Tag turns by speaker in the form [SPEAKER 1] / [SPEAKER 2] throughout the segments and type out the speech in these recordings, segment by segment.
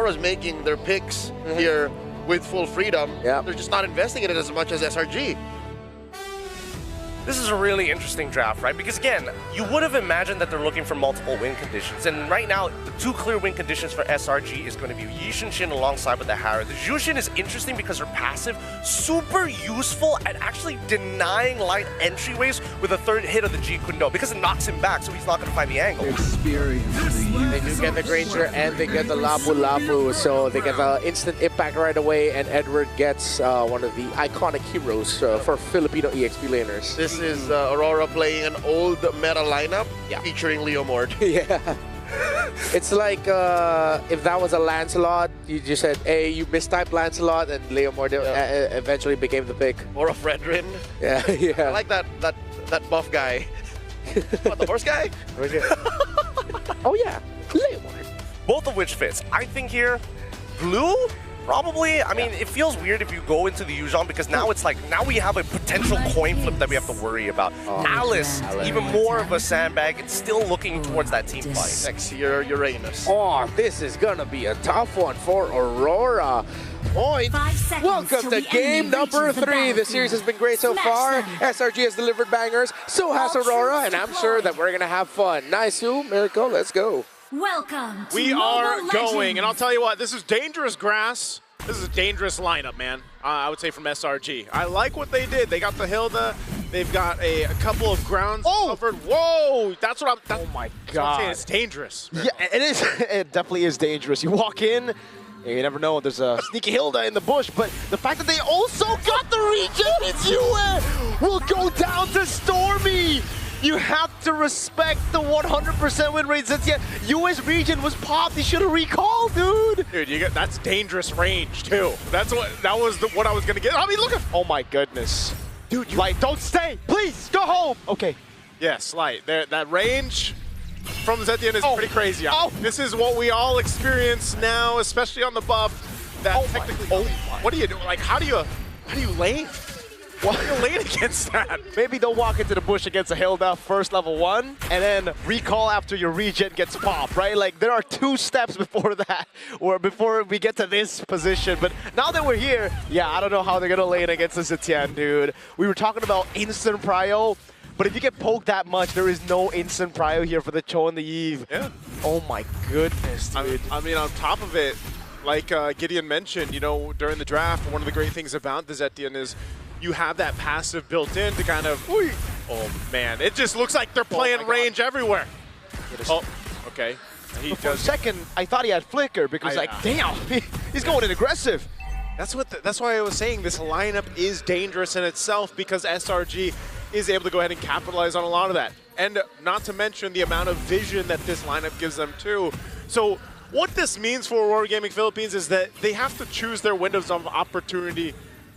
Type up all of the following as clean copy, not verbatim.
[SPEAKER 1] Aurora's making their picks here with full freedom.
[SPEAKER 2] Yeah.
[SPEAKER 1] They're just not investing in it as much as SRG.
[SPEAKER 3] This is a really interesting draft, right? Because again, you would have imagined that they're looking for multiple win conditions. And right now, the two clear win conditions for SRG is going to be Yishin alongside with the Hara. The Yushin is interesting because her passive, super useful at actually denying light entryways with a third hit of the G Kundo because it knocks him back, so he's not going to find the angle.
[SPEAKER 2] They do get the Granger and they get the Lapu Lapu, so they get the instant impact right away, and Edward gets one of the iconic heroes for Filipino EXP laners.
[SPEAKER 1] This is Aurora playing an old meta lineup featuring Leo Mord.
[SPEAKER 2] Yeah. It's like if that was a Lancelot, you just said, hey, you mistyped Lancelot, and Leo Mord eventually became the pick.
[SPEAKER 1] Or a Fredrin.
[SPEAKER 2] Yeah,
[SPEAKER 1] I like that buff guy. What, the horse guy?
[SPEAKER 2] Oh yeah, Leo Mord.
[SPEAKER 3] Both of which fits. I think here, blue? Probably. I mean, it feels weird if you go into the Yuuzhan because now it's like, now we have a potential coin flip that we have to worry about. Alice, even more of a sandbag. It's still looking towards that team fight.
[SPEAKER 1] Sexier Uranus.
[SPEAKER 2] Oh, this is gonna be a tough one for Aurora. Point. Welcome to game number 3. The series has been great so far. SRG has delivered bangers, so has Aurora, and I'm sure that we're gonna have fun. Nice, Miracle, let's go.
[SPEAKER 4] Welcome to
[SPEAKER 5] We are
[SPEAKER 4] Mobile
[SPEAKER 5] going,
[SPEAKER 4] Legends.
[SPEAKER 5] and I'll tell you what, this is dangerous grass. This is a dangerous lineup, man. I would say from SRG. I like what they did. They got the Hilda. They've got a couple of grounds covered. Whoa! That's what I'm.
[SPEAKER 6] Oh my
[SPEAKER 5] That's what I'm
[SPEAKER 6] God!
[SPEAKER 5] saying. It's dangerous.
[SPEAKER 6] Yeah, it is. It definitely is dangerous. You walk in, you never know. There's a sneaky Hilda in the bush, but the fact that they also got the regen means Yue will go down to Stormy. You have to respect the 100% win rate. Since Yue's regen was popped, he should have recalled, dude.
[SPEAKER 5] Dude, that's dangerous range too. That was what I was gonna get. I mean, look at.
[SPEAKER 6] Oh my goodness, dude! Light, don't stay, please. Go home. Okay.
[SPEAKER 5] Yes, Light. That range from Zetian is pretty crazy. This is what we all experience now, especially on the buff. That technically. What do you do? Like, how do you lane? Why are you lane against that?
[SPEAKER 6] Maybe don't walk into the bush against a Hilda first level 1 and then recall after your regen gets popped, right? Like there are 2 steps before that or before we get to this position. But now that we're here, I don't know how they're gonna lane against the Zetian, dude. We were talking about instant prio, but if you get poked that much, there is no instant prio here for the Cho and the Eve.
[SPEAKER 5] Yeah.
[SPEAKER 6] Oh my goodness, dude.
[SPEAKER 5] I mean, on top of it, like Gideon mentioned, you know, during the draft, one of the great things about the Zetian is you have that passive built in to kind of, oh man, it just looks like they're playing range everywhere. Oh, okay.
[SPEAKER 6] For a second, I thought he had flicker because damn, he's going in aggressive.
[SPEAKER 5] That's why I was saying this lineup is dangerous in itself because SRG is able to go ahead and capitalize on a lot of that. And not to mention the amount of vision that this lineup gives them too. So what this means for Aurora Gaming Philippines is that they have to choose their windows of opportunity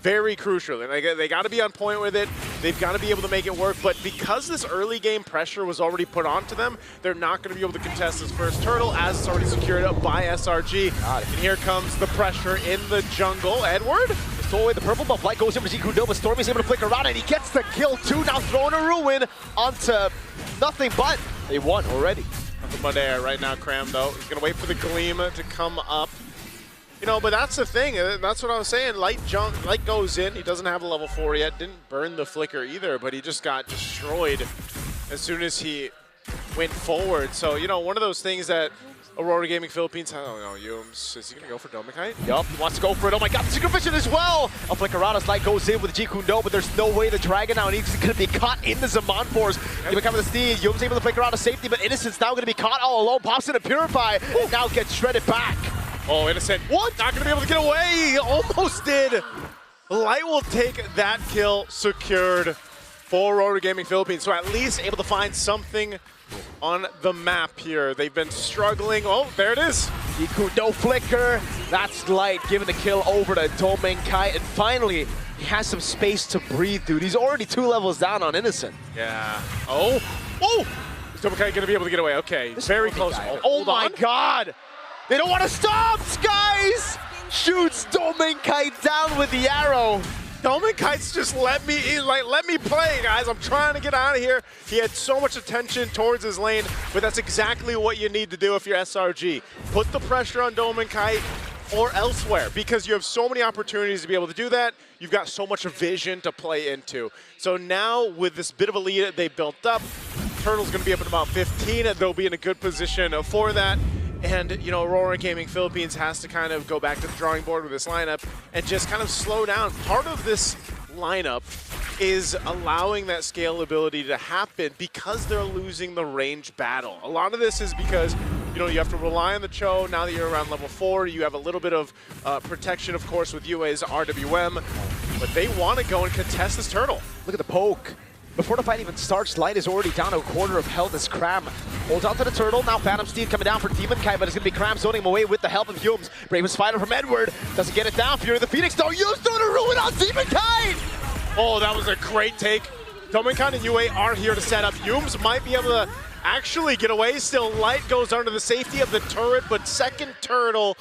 [SPEAKER 5] very crucial, and they got to be on point with it. They've got to be able to make it work, but because this early game pressure was already put onto them, they're not going to be able to contest this first turtle as it's already secured up by SRG. And here comes the pressure in the jungle. Edward?
[SPEAKER 6] So away the purple buff. Light goes in for G Kundo, but Stormy's able to flick around, and he gets the kill too. Now throwing a ruin onto nothing but they won already.
[SPEAKER 5] Nothing but air right now, Cram, though. He's going to wait for the Gleam to come up. You know, but that's the thing. That's what I was saying. Light goes in. He doesn't have a level 4 yet. Didn't burn the flicker either, but he just got destroyed as soon as he went forward. So, you know, one of those things that Aurora Gaming Philippines, I don't know, Yums, is he going to go for Domikite?
[SPEAKER 6] Yup, he wants to go for it. Oh my god, the Secret Vision as well! A flicker out as Light goes in with G Kundo, but there's no way the Dragon now needs to be caught in the Zaman Force. He become the steed. Yums able to flicker out of safety, but Innocent's now going to be caught all alone. Pops in a Purify, and now gets shredded back.
[SPEAKER 5] Oh, Innocent. What? Not going to be able to get away. He almost did. Light will take that kill secured for Aurora Gaming Philippines. So at least able to find something on the map here. They've been struggling. Oh, there it is.
[SPEAKER 6] G Kundo flicker. That's Light giving the kill over to Domikite. And finally, he has some space to breathe, dude. He's already 2 levels down on Innocent.
[SPEAKER 5] Yeah. Oh. Oh. Is Domikite going to be able to get away? Okay. Very close.
[SPEAKER 6] Oh my god. They don't want to stop, guys! Shoots Domikite down with the arrow.
[SPEAKER 5] Kite's just let me play, guys. I'm trying to get out of here. He had so much attention towards his lane, but that's exactly what you need to do if you're SRG. Put the pressure on Kite or elsewhere, because you have so many opportunities to be able to do that. You've got so much vision to play into. So now with this bit of a lead that they built up, Turtle's going to be up at about 15, and they'll be in a good position for that. And, you know, Aurora Gaming Philippines has to kind of go back to the drawing board with this lineup and just kind of slow down. Part of this lineup is allowing that scalability to happen because they're losing the range battle. A lot of this is because, you know, you have to rely on the Cho. Now that you're around level 4, you have a little bit of protection, of course, with UA's RWM. But they want to go and contest this Turtle.
[SPEAKER 6] Look at the poke. Before the fight even starts, Light is already down to a quarter of health as Cram holds on to the Turtle. Now Phantom Steed coming down for Demon Kite, but it's going to be Cram zoning him away with the help of Humes. Bravest fighter from Edward. Doesn't get it down. Fury the Phoenix, though. Humes doing a ruin on Demon Kite!
[SPEAKER 5] Oh, that was a great take. Dominkan and UA are here to set up. Humes might be able to actually get away. Still, Light goes under the safety of the turret, but second Turtle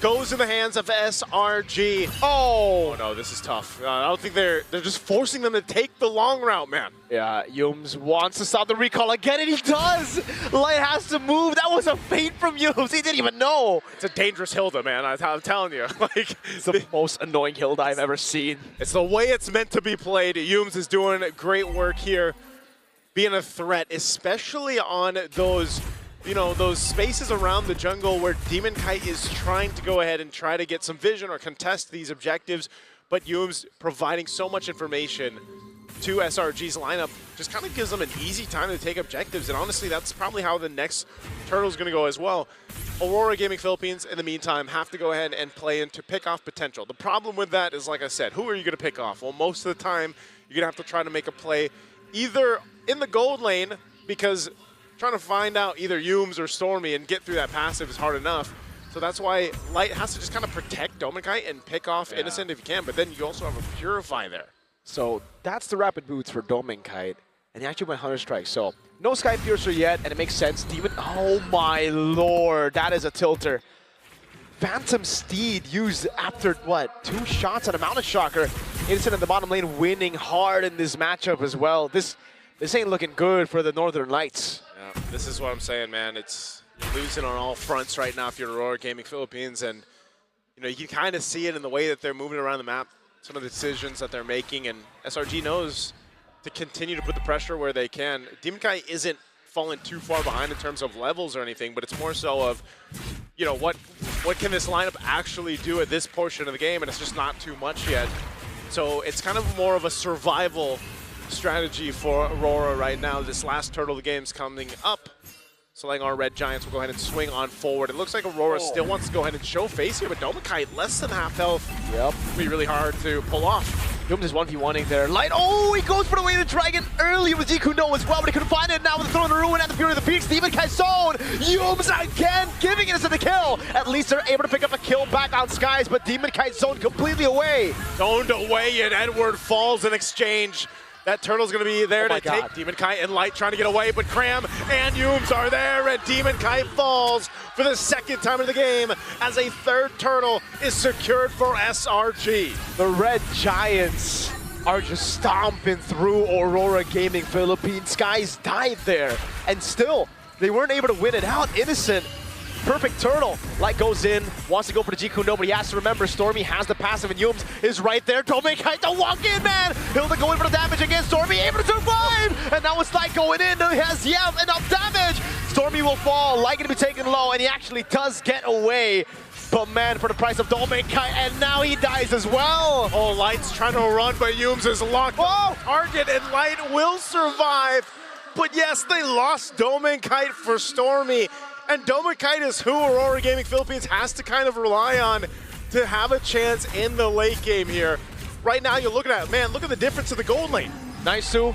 [SPEAKER 5] goes in the hands of SRG. Oh no, this is tough. I don't think they're just forcing them to take the long route, man.
[SPEAKER 6] Yeah, Humes wants to stop the recall again, and he does! Light has to move. That was a feint from Humes. He didn't even know.
[SPEAKER 5] It's a dangerous Hilda, man. I'm telling you. Like,
[SPEAKER 6] it's the most annoying Hilda I've ever seen.
[SPEAKER 5] It's the way it's meant to be played. Humes is doing great work here, being a threat, especially on those, you know, those spaces around the jungle where Demon Kite is trying to go ahead and try to get some vision or contest these objectives, but Humes providing so much information to SRG's lineup just kind of gives them an easy time to take objectives, and honestly, that's probably how the next Turtle's going to go as well. Aurora Gaming Philippines, in the meantime, have to go ahead and play in to pick off potential. The problem with that is, like I said, who are you going to pick off? Well, most of the time, you're going to have to try to make a play either in the gold lane, because trying to find out either Humes or Stormy and get through that passive is hard enough. So that's why Light has to just kind of protect Dominkite and pick off Innocent if you can, but then you also have a Purify there.
[SPEAKER 6] So that's the rapid boots for Dominkite, and he actually went Hunter Strike. So no Sky Piercer yet, and it makes sense. Demon, oh my lord, that is a tilter. Phantom Steed used after, what, 2 shots on a Mountain Shocker. Innocent in the bottom lane winning hard in this matchup as well. This ain't looking good for the Northern Lights.
[SPEAKER 5] Yeah, this is what I'm saying, man. You're losing on all fronts right now if you're Aurora Gaming Philippines, and you know, you can kind of see it in the way that they're moving around the map, some of the decisions that they're making, and SRG knows to continue to put the pressure where they can. Demon Kai isn't falling too far behind in terms of levels or anything, but it's more so of, you know, what can this lineup actually do at this portion of the game, and it's just not too much yet. So it's kind of more of a survival strategy for Aurora right now. This last Turtle of the game's coming up. Selangor Red Giants will go ahead and swing on forward. It looks like Aurora still wants to go ahead and show face here, but Dominkite less than half health.
[SPEAKER 6] Yep.
[SPEAKER 5] It'll be really hard to pull off.
[SPEAKER 6] Humes is 1v1ing there. Light, oh, he goes for the way of the dragon early with Zikuno as well, but he couldn't find it. Now with the throw in the ruin and the Fury of the Peaks, Demon Kai zone. Humes again giving it to the kill. At least they're able to pick up a kill back on Skies, but Demon Kai zone completely away.
[SPEAKER 5] Zoned away, and Edward falls in exchange. That Turtle's going to be there to take Demon Kite, and Light trying to get away, but Cram and Humes are there, and Demon Kite falls for the second time in the game as a third Turtle is secured for SRG.
[SPEAKER 6] The Red Giants are just stomping through Aurora Gaming Philippines. Skies died there, and still, they weren't able to win it out. Innocent. Perfect Turtle. Light goes in, wants to go for the Jikuno, but he has to remember Stormy has the passive, and Humes is right there. Dominkite to walk in, man! Hilda going for the damage against Stormy, able to survive! And now it's Light going in, he has enough damage! Stormy will fall, Light gonna be taken low, and he actually does get away. But man, for the price of Dominkite, and now he dies as well!
[SPEAKER 5] Oh, Light's trying to run, but Humes is locked on target, and Light will survive. But yes, they lost Dominkite for Stormy. And Dominkite is who Aurora Gaming Philippines has to kind of rely on to have a chance in the late game here. Right now, you're looking at, man, look at the difference of the gold lane.
[SPEAKER 6] Nice, Sue.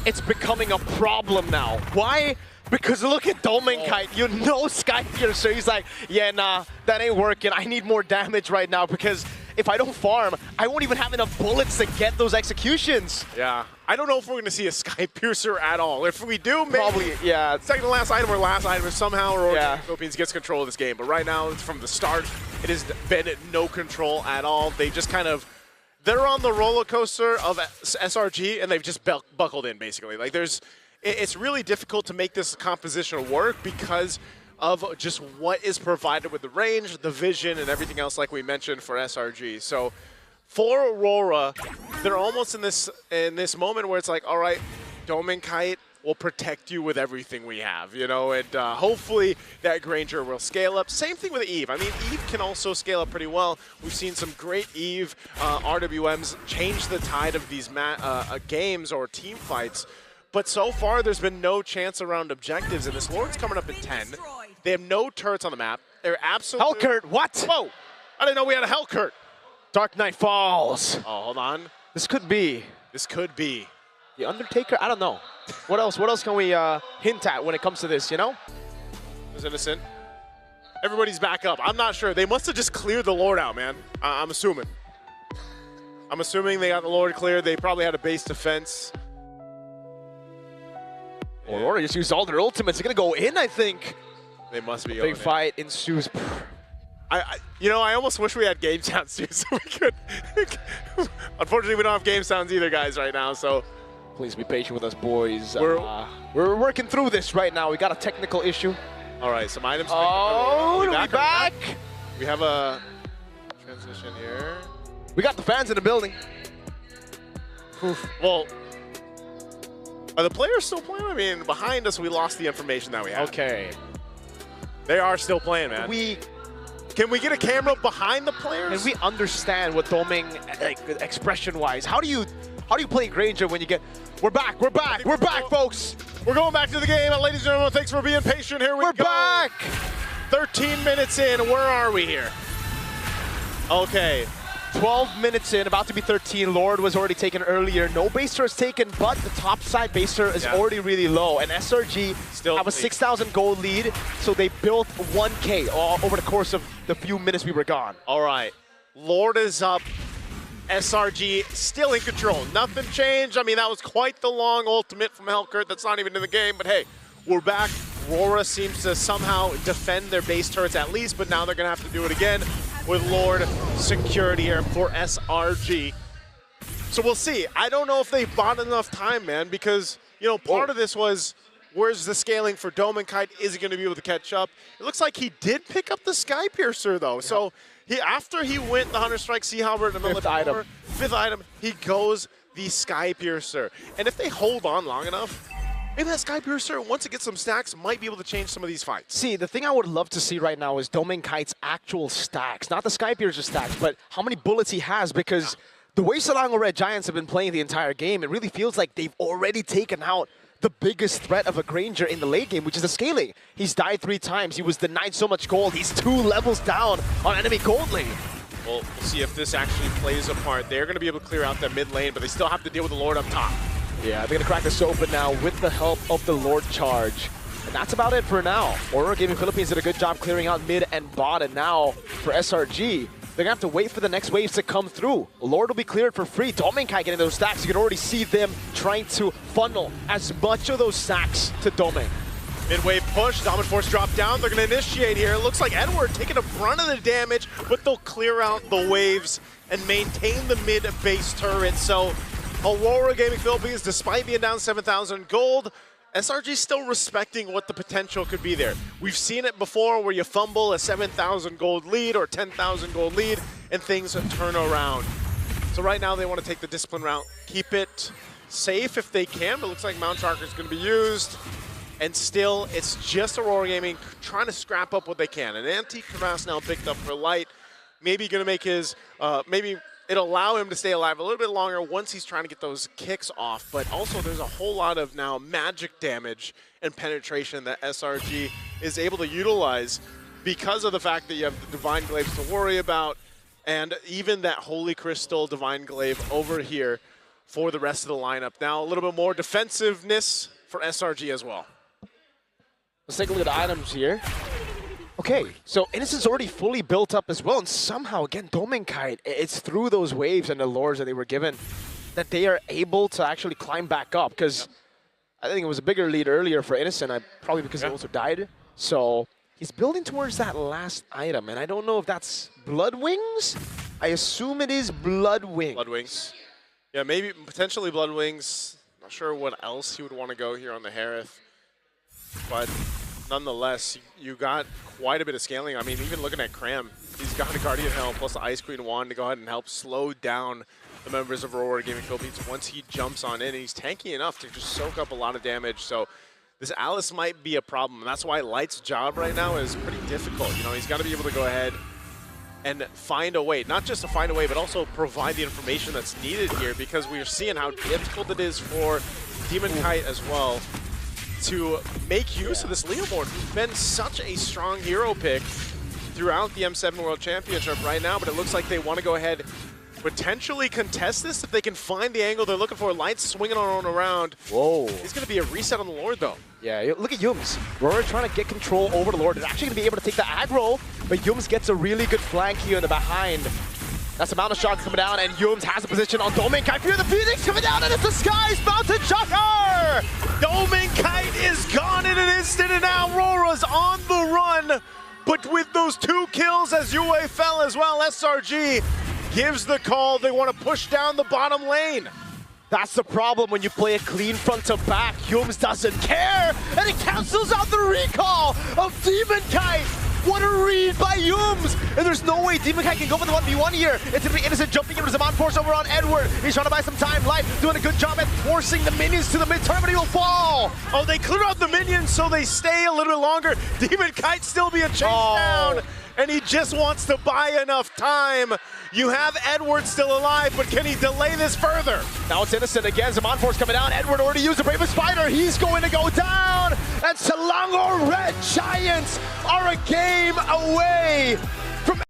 [SPEAKER 6] It's becoming a problem now. Why? Because look at Dominkite. You know Sky Piercer. He's like, yeah, nah, that ain't working. I need more damage right now because if I don't farm, I won't even have enough bullets to get those executions.
[SPEAKER 5] Yeah, I don't know if we're going to see a Sky Piercer at all. If we do, maybe.
[SPEAKER 6] Probably, yeah.
[SPEAKER 5] Second to last item or last item is somehow Aurora Philippines gets control of this game. But right now, from the start, it has been no control at all. They just kind of, they're on the roller coaster of SRG, and they've just buckled in, basically. Like, it's really difficult to make this composition work because of just what is provided with the range, the vision, and everything else, like we mentioned, for SRG. So for Aurora, they're almost in this moment where it's like, all right, Dome and Kite will protect you with everything we have, you know, and hopefully that Granger will scale up. Same thing with Eve. I mean, Eve can also scale up pretty well. We've seen some great Eve RWMs change the tide of these games or team fights. But so far, there's been no chance around objectives, and this Lord's coming up at 10. They have no turrets on the map. They're absolutely...
[SPEAKER 6] Hellcurt, what?
[SPEAKER 5] Whoa! I didn't know we had a Hellcurt.
[SPEAKER 6] Dark Knight Falls.
[SPEAKER 5] Oh, hold on.
[SPEAKER 6] This could be.
[SPEAKER 5] This could be.
[SPEAKER 6] The Undertaker? I don't know. What else? What else can we hint at when it comes to this, you know?
[SPEAKER 5] It was innocent. Everybody's back up. I'm not sure. They must have just cleared the Lord out, man. I'm assuming. I'm assuming they got the Lord cleared. They probably had a base defense.
[SPEAKER 6] Aurora just used all their ultimates. They're going to go in, I think.
[SPEAKER 5] They must be.
[SPEAKER 6] Big fight ensues.
[SPEAKER 5] You know, I almost wish we had game sounds too, so we could. Unfortunately, we don't have game sounds either, guys, right now. So
[SPEAKER 6] please be patient with us, boys. We're working through this right now. We got a technical issue.
[SPEAKER 5] All right, some items.
[SPEAKER 6] Oh, are we back?
[SPEAKER 5] We have a transition here.
[SPEAKER 6] We got the fans in the building.
[SPEAKER 5] Oof. Well, are the players still playing? I mean, behind us, we lost the information that we had.
[SPEAKER 6] Okay.
[SPEAKER 5] They are still playing, man. Can we get a camera behind the players?
[SPEAKER 6] And we understand what Doming, like, expression-wise. How do you play Granger when you get? We're back, folks.
[SPEAKER 5] We're going back to the game, and ladies and gentlemen, thanks for being patient. Here we go.
[SPEAKER 6] We're back.
[SPEAKER 5] 13 minutes in. Where are we here? Okay.
[SPEAKER 6] 12 minutes in, about to be 13. Lord was already taken earlier. No base turret is taken, but the top side base turret is already really low. And SRG still have a 6,000 gold lead, so they built 1K over the course of the few minutes we were gone.
[SPEAKER 5] All right. Lord is up. SRG still in control. Nothing changed. I mean, that was quite the long ultimate from Hellcurt. That's not even in the game, but hey, we're back. RORA seems to somehow defend their base turrets at least, but now they're going to have to do it again with Lord security here for SRG. So we'll see. I don't know if they bought enough time, man, because, you know, part of this was, where's the scaling for Dome and Kite? Is he going to be able to catch up? It looks like he did pick up the Sky Piercer, though. Yeah. So after he went the Hunter Strike Sea Halberd in the middle of fifth item, he goes the Sky Piercer. And if they hold on long enough, maybe that Sky Piercer, once it gets some stacks, might be able to change some of these fights.
[SPEAKER 6] See, the thing I would love to see right now is Dome Kite's actual stacks. Not the Sky Piercer stacks, but how many bullets he has, because the way Selangor Red Giants have been playing the entire game, it really feels like they've already taken out the biggest threat of a Granger in the late game, which is the scaling. He's died 3 times. He was denied so much gold. He's 2 levels down on enemy gold lane.
[SPEAKER 5] Well, we'll see if this actually plays a part. They're going to be able to clear out that mid lane, but they still have to deal with the Lord up top.
[SPEAKER 6] Yeah, they're going to crack this open now with the help of the Lord charge. And that's about it for now. Aurora Gaming Philippines did a good job clearing out mid and bot, and now for SRG, they're going to have to wait for the next waves to come through. Lord will be cleared for free. Dome Kite getting those stacks. You can already see them trying to funnel as much of those stacks to Dome.
[SPEAKER 5] Mid-wave push, Dominant Force drop down. They're going to initiate here. It looks like Edward taking a brunt of the damage, but they'll clear out the waves and maintain the mid-base turret. So Aurora Gaming Philippines, despite being down 7,000 gold, SRG still respecting what the potential could be there. We've seen it before where you fumble a 7,000 gold lead or 10,000 gold lead and things turn around. So right now they want to take the discipline route, keep it safe if they can, but it looks like Mount Sharker is going to be used. And still, it's just Aurora Gaming trying to scrap up what they can. And Anti-Karass now picked up for Light. Maybe going to make his, maybe it'll allow him to stay alive a little bit longer once he's trying to get those kicks off. But also there's a whole lot of now magic damage and penetration that SRG is able to utilize because of the fact that you have the Divine Glaives to worry about and even that Holy Crystal Divine Glaive over here for the rest of the lineup. Now a little bit more defensiveness for SRG as well.
[SPEAKER 6] Let's take a look at the items here. Okay, so Innocent's already fully built up as well, and somehow, again, Dome Kite, it's through those waves and the lures that they were given that they are able to actually climb back up, because I think it was a bigger lead earlier for Innocent, probably because he also died. So he's building towards that last item, and I don't know if that's Blood Wings I assume it is Blood Wings.
[SPEAKER 5] Blood Wings. Yeah, maybe potentially Blood Wings. Not sure what else he would want to go here on the Harith. But nonetheless, you got quite a bit of scaling. I mean, even looking at Cram, he's got a Guardian Helm plus the Ice Queen Wand to go ahead and help slow down the members of RORA giving kill beats once he jumps on in. He's tanky enough to just soak up a lot of damage. So this Alice might be a problem. That's why Light's job right now is pretty difficult. You know, he's got to be able to go ahead and find a way, not just to find a way, but also provide the information that's needed here, because we are seeing how difficult it is for Demon Kite as well to make use of this Leomord, who's been such a strong hero pick throughout the M7 World Championship right now, but it looks like they want to go ahead potentially contest this if they can find the angle they're looking for. Light's swinging on around.
[SPEAKER 6] Whoa.
[SPEAKER 5] It's going to be a reset on the Lord, though.
[SPEAKER 6] Yeah, look at Yums. RORA trying to get control over the Lord. They're actually going to be able to take the aggro, but Yums gets a really good flank here in the behind. That's the amount of shots coming down, and Yums has a position on Domenkite. Fear the Phoenix coming down, and it's the Skies Mountain Shocker!
[SPEAKER 5] Domenkite is gone in an instant, and now RORA's on the run. But with those 2 kills as Yue fell as well, SRG gives the call. They want to push down the bottom lane.
[SPEAKER 6] That's the problem when you play a clean front to back. Yums doesn't care, and he cancels out the recall of Demon Kite. What a read by Yums! And there's no way Demon Kite can go for the 1v1 here. It's gonna be Innocent jumping into Zaman Force over on Edward. He's trying to buy some time. Light doing a good job at forcing the minions to the mid-turn, but he will fall.
[SPEAKER 5] Oh, they clear out the minions so they stay a little bit longer. Demon Kite still being chased down, and he just wants to buy enough time. You have Edward still alive, but can he delay this further?
[SPEAKER 6] Now it's Innocent again. Zaman Force coming down. Edward already used the Bravest Spider. He's going to go down. And Selangor Red Giants are a game away